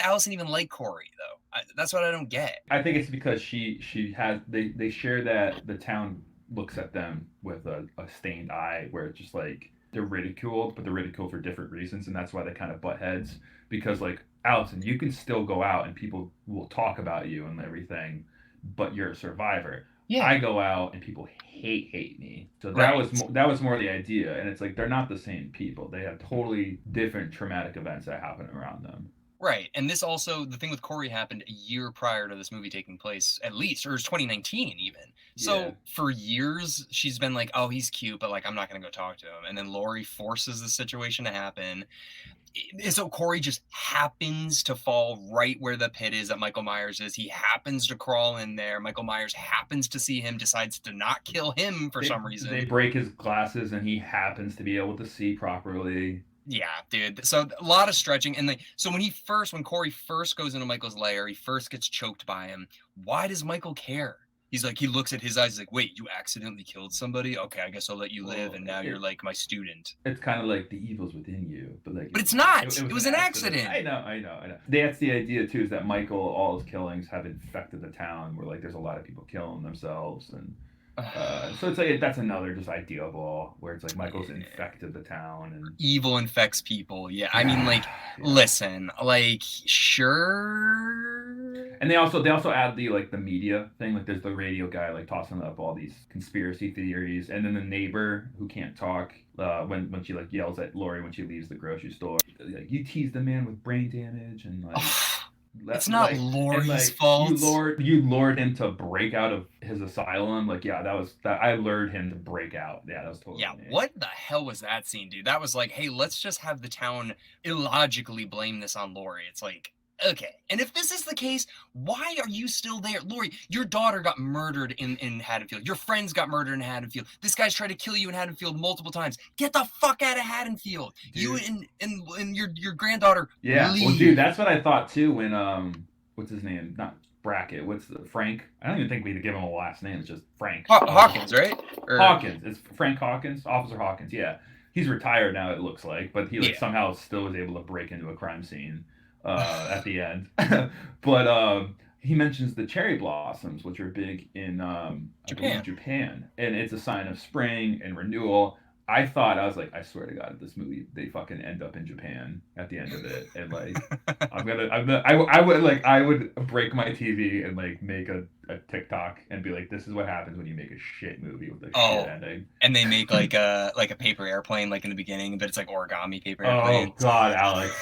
Allison even like Corey though? That's what I don't get. I think it's because she has they share that the town looks at them with a stained eye, where it's just like they're ridiculed, but they're ridiculed for different reasons, and that's why they kind of butt heads. Because like Allison, you can still go out and people will talk about you and everything, but you're a survivor. Yeah. I go out and people hate me. So Right. that was more the idea, and it's like they're not the same people. They have totally different traumatic events that happen around them. Right. And this also, the thing with Corey happened a year prior to this movie taking place, at least, or it was 2019 even. Yeah, So for years, she's been like, oh, he's cute, but like, I'm not going to go talk to him. And then Laurie forces the situation to happen. So Corey just happens to fall right where the pit is that Michael Myers is. He happens to crawl in there. Michael Myers happens to see him, decides to not kill him for some reason. they break his glasses, and he happens to be able to see properly. Yeah, dude. So a lot of stretching, and so when Corey first goes into Michael's lair, he first gets choked by him. Why does Michael care? He's like, he looks at his eyes, he's like, wait, you accidentally killed somebody? Okay, I guess I'll let you live, Well, and now you're like my student. it's kind of like the evil's within you, but like But it's not. it It was was an an accident. accident. I know. That's the idea too, is that Michael, all his killings have infected the town, where like there's a lot of people killing themselves, and so it's like that's another just idea of all, where it's like Michael's infected the town, and Evil infects people. Yeah, I mean, like, yeah. listen, like, sure. And they also add the media thing, like there's the radio guy like tossing up all these conspiracy theories, and then the neighbor who can't talk, when she like yells at Laurie when she leaves the grocery store, like, you teased the man with brain damage, and like It's not like Laurie's like fault. you lured him to break out of his asylum. Like, yeah, that I lured him to break out. Yeah, that was totally Yeah, me. what the hell was that scene, dude? That was like, hey, let's just have the town illogically blame this on Laurie. It's like, okay. And if this is the case, why are you still there? Laurie, your daughter got murdered in Haddonfield. Your friends got murdered in Haddonfield. This guy's tried to kill you in Haddonfield multiple times. Get the fuck out of Haddonfield. Dude. You and your granddaughter, Yeah, leave. well, dude, that's what I thought too when what's his name? Not Brackett. What's Frank? I don't even think we need to give him a last name. It's just Frank. Hawkins, right? Hawkins. It's Frank Hawkins, Officer Hawkins. Yeah, he's retired now. It looks like, but he like somehow still was able to break into a crime scene at the end. But he mentions the cherry blossoms, which are big in Japan, and it's a sign of spring and renewal. I was like, I swear to God, this movie, they fucking end up in Japan at the end of it, and like, I would break my TV and like make a TikTok and be like, this is what happens when you make a shit movie with a shit ending. And they make like a paper airplane like in the beginning, but it's like origami paper airplane. Oh God, Alex,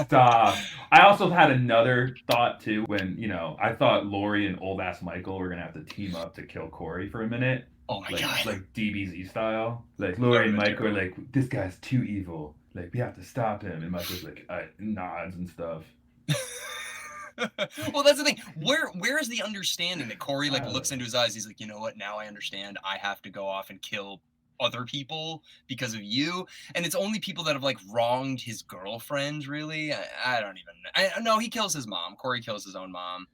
stop. I also had another thought too, when I thought Laurie and old ass Michael were gonna have to team up to kill Corey for a minute. Oh my God. Like DBZ style. Like Laurie and Mike were like, this guy's too evil. Like, we have to stop him. And Michael's like nods and stuff. Well, that's the thing. Where is the understanding that Corey like looks into his eyes? He's like, you know what? Now I understand. I have to go off and kill other people because of you. And it's only people that have like wronged his girlfriend. Really, I don't even. I know he kills his mom. Corey kills his own mom.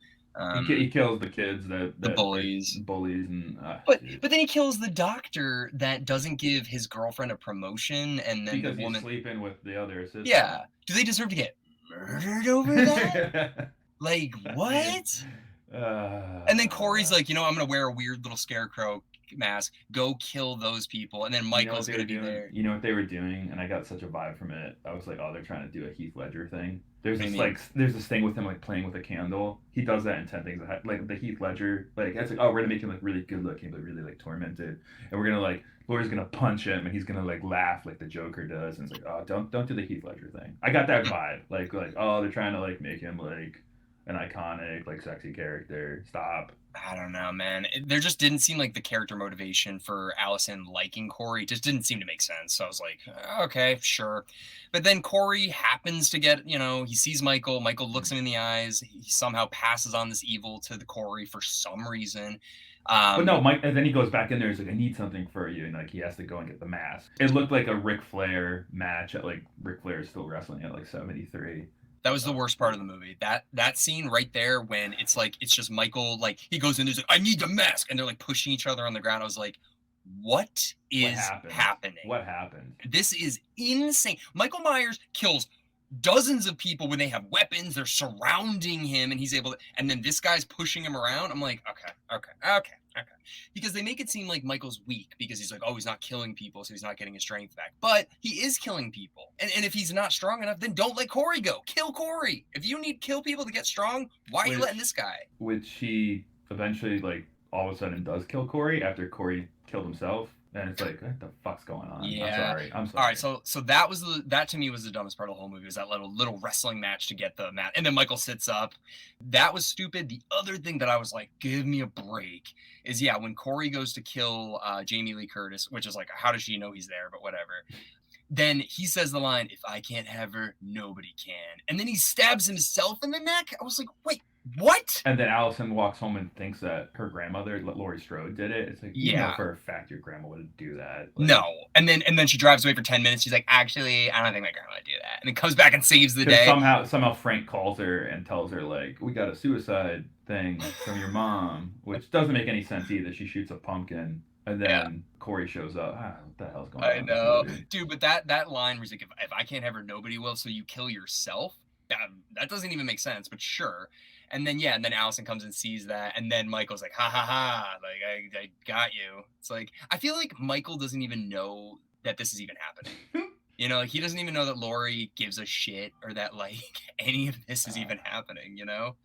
He kills the kids the bullies, and but then he kills the doctor that doesn't give his girlfriend a promotion, and then because the woman he's sleeping with the other assistant. Yeah, do they deserve to get murdered over that? Like, what? And then Corey's like, I'm gonna wear a weird little scarecrow mask, go kill those people, and then Michael's gonna be there. You know what they were doing, and I got such a vibe from it. I was like, oh, they're trying to do a Heath Ledger thing. There's this thing with him like playing with a candle. He does that in 10 Things like the Heath Ledger. Like, it's like, oh, we're gonna make him like really good looking, but really like tormented, and we're gonna like Laurie's gonna punch him, and he's gonna like laugh like the Joker does, and it's like, oh, don't do the Heath Ledger thing. I got that vibe. Like oh, they're trying to like make him like an iconic like sexy character. Stop. I don't know, man. There just didn't seem like the character motivation for Allison liking Corey. It just didn't seem to make sense. So I was like, okay, sure. But then Corey happens to get, he sees Michael. Michael looks him in the eyes. He somehow passes on this evil to the Corey for some reason. But no, Mike, and then he goes back in there. He's like, I need something for you. And like, he has to go and get the mask. It looked like a Ric Flair match at like, Ric Flair is still wrestling at like 73. That was the worst part of the movie. That scene right there, when it's just Michael, like he goes in, there's like, I need the mask, and they're like pushing each other on the ground. I was like, what is happening? What happened? This is insane. Michael Myers kills dozens of people when they have weapons, they're surrounding him, and he's able to, and then this guy's pushing him around. I'm like, okay. Because they make it seem like Michael's weak because he's like, oh, he's not killing people, so he's not getting his strength back. But he is killing people. And if he's not strong enough, then don't let Corey go. Kill Corey. If you need to kill people to get strong, why are you letting this guy? Which he eventually, like, all of a sudden does kill Corey after Corey killed himself. And it's like, what the fuck's going on? Yeah. I'm sorry. All right, so that to me was the dumbest part of the whole movie, was that little wrestling match to get the mat, and then Michael sits up. That was stupid. The other thing that I was like, give me a break, is when Corey goes to kill Jamie Lee Curtis, which is like, how does she know he's there? But whatever. Then he says the line, "If I can't have her, nobody can," and then he stabs himself in the neck. I was like, wait. What? And then Allison walks home and thinks that her grandmother, Laurie Strode, did it. It's like, you know for a fact your grandma wouldn't do that. Like, no. And then she drives away for 10 minutes. She's like, actually, I don't think my grandma would do that. And then comes back and saves the day. Somehow Frank calls her and tells her, like, we got a suicide thing from your mom, which doesn't make any sense either. She shoots a pumpkin. And then Corey shows up. What the hell's going on? I know. Dude, but that line where he's like, if I can't have her, nobody will, so you kill yourself? That doesn't even make sense, but sure. And then Allison comes and sees that, and then Michael's like, ha ha ha, like I got you. It's like, I feel like Michael doesn't even know that this is even happening. You know, like, he doesn't even know that Laurie gives a shit, or that like any of this is even happening, you know?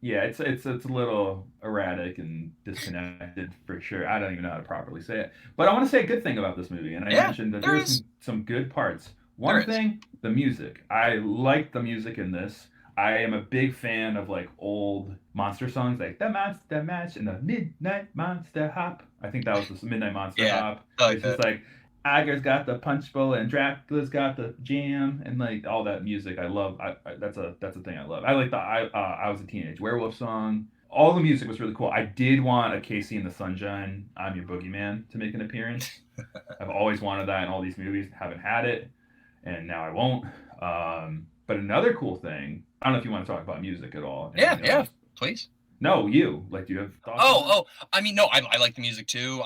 Yeah, it's a little erratic and disconnected for sure. I don't even know how to properly say it. But I want to say a good thing about this movie, and I mentioned that there's some good parts. One thing, the music. I like the music in this. I am a big fan of like old monster songs, like the Monster Mash and the Midnight Monster Hop. I think that was the Midnight Monster Hop. It's just like Iger's got the punch bowl and Dracula's got the jam, and like all that music. I love. That's a thing I love. I like the I Was a Teenage Werewolf song. All the music was really cool. I did want a Casey and the Sunshine, I'm Your Boogeyman, to make an appearance. I've always wanted that in all these movies. Haven't had it, and now I won't. But another cool thing, I don't know if you want to talk about music at all. Yeah, please. No, you. Like, do you have thoughts? I mean, no, I like the music too.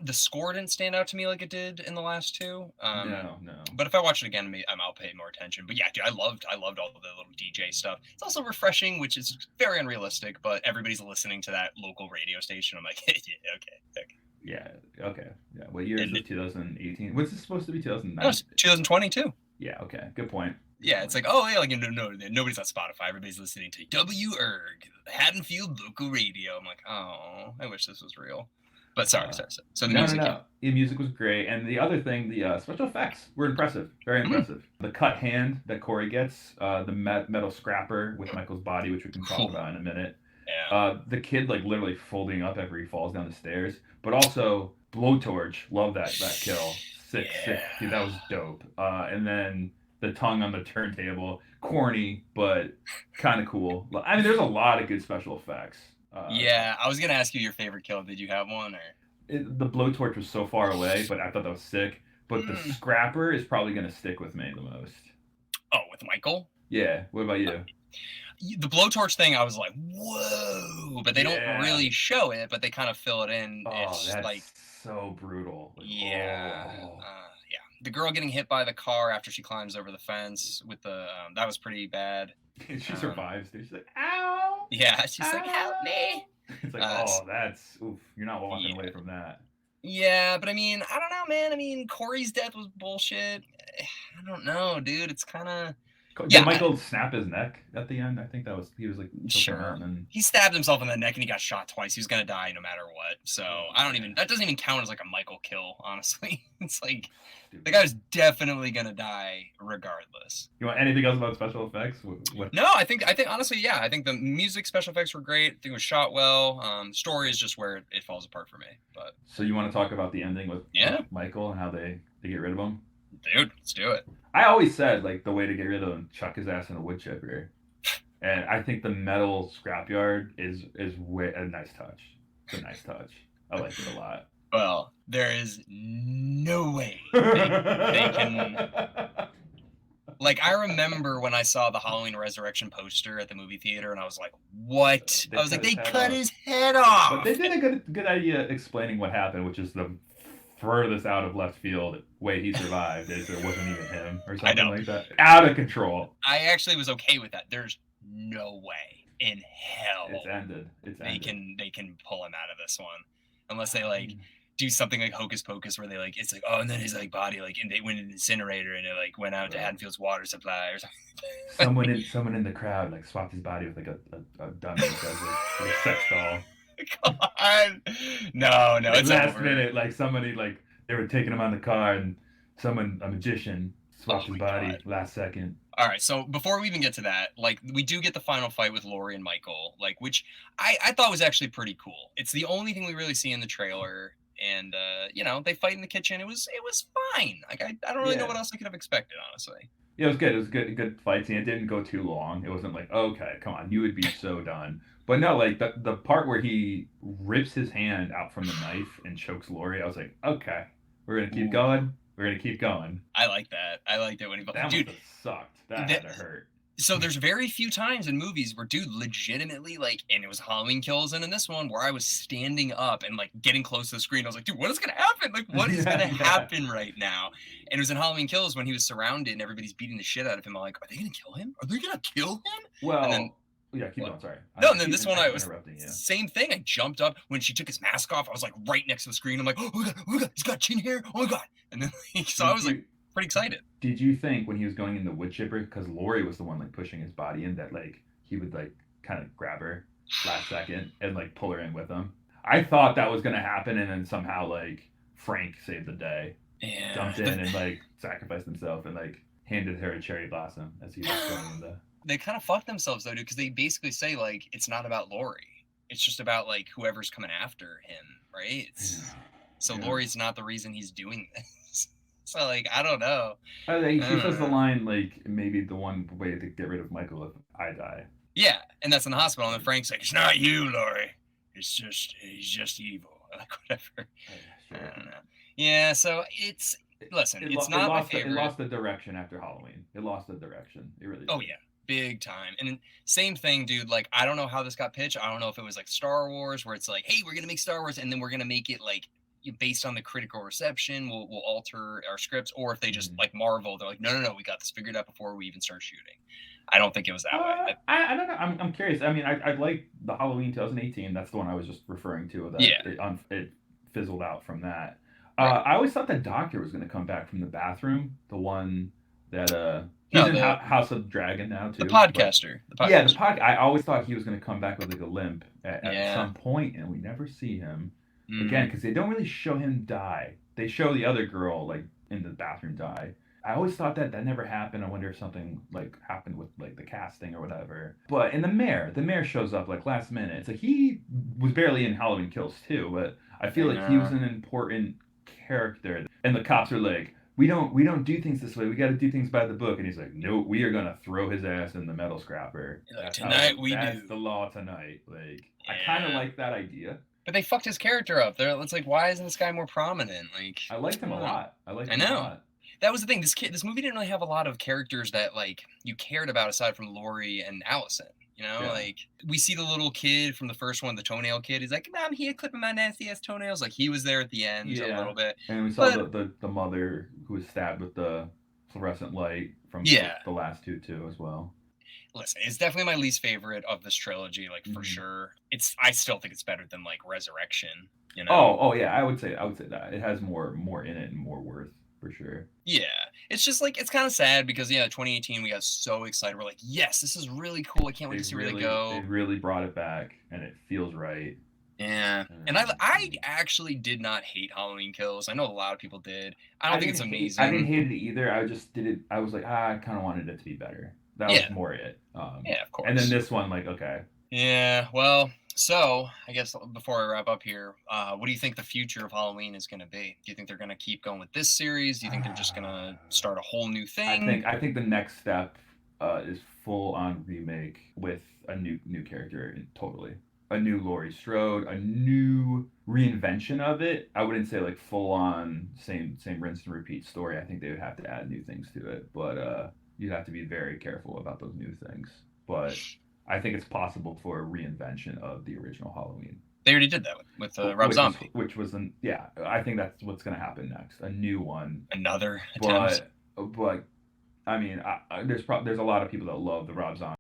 The score didn't stand out to me like it did in the last two. No. But if I watch it again, I'll pay more attention. But yeah, dude, I loved all the little DJ stuff. It's also refreshing, which is very unrealistic, but everybody's listening to that local radio station. I'm like, yeah, okay. Yeah, okay. Yeah, what year is it? 2018? What's this supposed to be, 2009? No, it's 2022. Yeah, okay, good point. Yeah, it's like, no, nobody's on Spotify. Everybody's listening to WERG, Haddonfield Local Radio. I'm like, oh, I wish this was real. But sorry. So the music. No. The music was great. And the other thing, the special effects were impressive. Very impressive. The cut hand that Corey gets, the metal scrapper with Michael's body, which we can talk about in a minute. Yeah. The kid, like, literally folding up after he falls down the stairs. But also, blowtorch. Love that kill. Sick. Dude, that was dope. And then the tongue on the turntable, corny but kind of cool. I mean, there's a lot of good special effects. I was gonna ask you your favorite kill. Did you have one? Or the blowtorch was so far away, but I thought that was sick. But the scrapper is probably gonna stick with me the most. Oh, with Michael? Yeah. What about you? The blowtorch thing, I was like, whoa! But they don't really show it, but they kind of fill it in. Oh, it's that's like so brutal. Like, the girl getting hit by the car after she climbs over the fence with the that was pretty bad. She survives, dude. She's like, ow! Yeah, she's like, help me! It's like, that's oof. You're not walking away from that. Yeah, but I mean, I don't know, man. I mean, Corey's death was bullshit. I don't know, dude. It's kind of. Did Michael snap his neck at the end? I think he was like, sure. He stabbed himself in the neck and he got shot twice. He was gonna die no matter what. So that doesn't even count as like a Michael kill, honestly. It's like the guy's definitely gonna die regardless. You want anything else about special effects? No, I think honestly, yeah. I think the music special effects were great. I think it was shot well. Story is just where it falls apart for me. But so you want to talk about the ending with Michael and how they get rid of him? Dude, let's do it. I always said, like, the way to get rid of him, chuck his ass in a wood chipper. And I think the metal scrapyard is a nice touch. It's a nice touch. I like it a lot. Well, there is no way they can. Like, I remember when I saw the Halloween Resurrection poster at the movie theater, and I was like, what? I was like, they cut his head off! But they did a good idea explaining what happened, which is the furthest out of left field way he survived is it wasn't even him or I something know. like that. Out of control. I actually was okay with that. There's no way in It's hell ended. It's they ended. can pull him out of this one, unless they I like mean, do something like Hocus Pocus where they like it's like oh and then his like body like and they went in an incinerator and it like went out to bro. Haddonfield's water supply or Someone in the crowd like swapped his body with like a dummy as like a sex doll. something. God. No, no, Like it's last over. minute, like somebody like they were taking him on the car and someone a magician Oh swapped his my body God. last second. All right, so before we even get to that, like we do get the final fight with Laurie and Michael, like which I thought was actually pretty cool. It's the only thing we really see in the trailer, and they fight in the kitchen. It was fine. Like I don't really know Yeah. what else I could have expected, honestly. Yeah, it was good. It was good fight scene. It didn't go too long. It wasn't like, okay, come on, you would be so done. But no, like the part where he rips his hand out from the knife and chokes Lori, I was like, okay, we're gonna keep Ooh, going. We're gonna keep going. I like that. I liked it when That must dude. have sucked. That That, had to hurt. so there's very few times in movies where dude legitimately like and it was Halloween Kills and in this one where I was standing up and like getting close to the screen. I was like, dude, what is gonna happen? Like what is Yeah, gonna yeah. happen right now? And it was in Halloween Kills when he was surrounded and everybody's beating the shit out of him. I'm like, are they gonna kill him? Are they gonna kill him? And then Well, yeah, keep what? going. Sorry, No, and then this one I I keep was interrupting you. same thing. I jumped up when she took his mask off. I was like right next to the screen. I'm like, oh my god, he's got chin hair. Oh my god. And then like, so I Did was like you pretty excited. did you think when he was going in the wood chipper because Lori was the one like pushing his body in that like he would like kind of grab her last second and like pull her in with him? I thought that was gonna happen, and then somehow like Frank saved the day, Yeah. jumped in and like sacrificed himself and like handed her a cherry blossom as he was going in the. They kind of fuck themselves though, dude, because they basically say like it's not about Lori. It's just about like whoever's coming after him, right? So Yeah. Lori's not the reason he's doing this. So like I don't know. I She don't says the know. line like maybe the one way to get rid of Michael if I die. Yeah, and that's in the hospital, and then Frank's like, "It's not you, Lori. It's just he's just evil." Like whatever. I Sure. don't know. Yeah, so it's listen, it's It not my it favorite. lost the direction after Halloween. It lost the direction. It really Oh did. yeah, big time. And then, same thing, dude. Like I don't know how this got pitched. I don't know if it was like Star Wars, where it's like, hey, we're gonna make Star Wars, and then we're gonna make it like based on the critical reception. We'll alter our scripts, or if they just Mhm. like Marvel, they're like, no, no, no, we got this figured out before we even start shooting. I don't think it was that way. I don't know. I'm curious. I mean, I like the Halloween 2018. That's the one I was just referring to. That Yeah, it fizzled out from that. right. I always thought that Doctor was going to come back from the bathroom. The one that he's No, in House of Dragon now the too. But podcaster, the yeah, the podcaster. pod. I always thought he was going to come back with like a limp at Yeah. some point, and we never see him again Mm, because they don't really show him die. They show the other girl like in the bathroom die. I always thought that that never happened. I wonder if something like happened with like the casting or whatever. But in the mayor shows up like last minute. It's like he was barely in Halloween Kills too, but I feel I like he was know. an important character. And the cops are like, we don't do things this way. We got to do things by the book. And he's like, no, we are gonna throw his ass in the metal scrapper. Like tonight we That's do. the law tonight. Like I kind of Yeah. like that idea. But they fucked his character up. It's like, why isn't this guy more prominent? Like, I liked I him a don't know. lot. I liked I him a know. lot. That was the thing. This movie didn't really have a lot of characters that like you cared about aside from Laurie and Allison. Yeah. Like we see the little kid from the first one, the toenail kid. He's like, I'm here clipping my nasty ass toenails. Like he was there at the end a Yeah, little bit. and we saw But the mother who was stabbed with the fluorescent light from yeah, the last two too as well. listen, it's definitely my least favorite of this trilogy, like for Mhm. sure. I still think it's better than like Resurrection, you know? Oh yeah, I would say that it has more in it and more worth for sure. Yeah. It's just like it's kind of sad because 2018 we got so excited. We're like, yes, this is really cool. I can't wait to see where they They go. really brought it back and it feels right. Yeah. And I actually did not hate Halloween Kills. I know a lot of people did. I don't think it's I didn't amazing. hate it either. I just did it. I was like I kind of wanted it to be better. That was Yeah. more it. Yeah, of And then course. this one like okay. Yeah. Well, so I guess before I wrap up here, what do you think the future of Halloween is going to be? Do you think they're going to keep going with this series? Do you think they're just going to start a whole new thing? I think the next step is full on remake with a new character totally. A new Laurie Strode, a new reinvention of it. I wouldn't say like full on same rinse and repeat story. I think they would have to add new things to it, but you'd have to be very careful about those new things. But I think it's possible for a reinvention of the original Halloween. They already did that with Rob Zombie. Yeah, I think that's what's gonna happen next. A new one. Another attempt. But I mean, there's a lot of people that love the Rob Zombie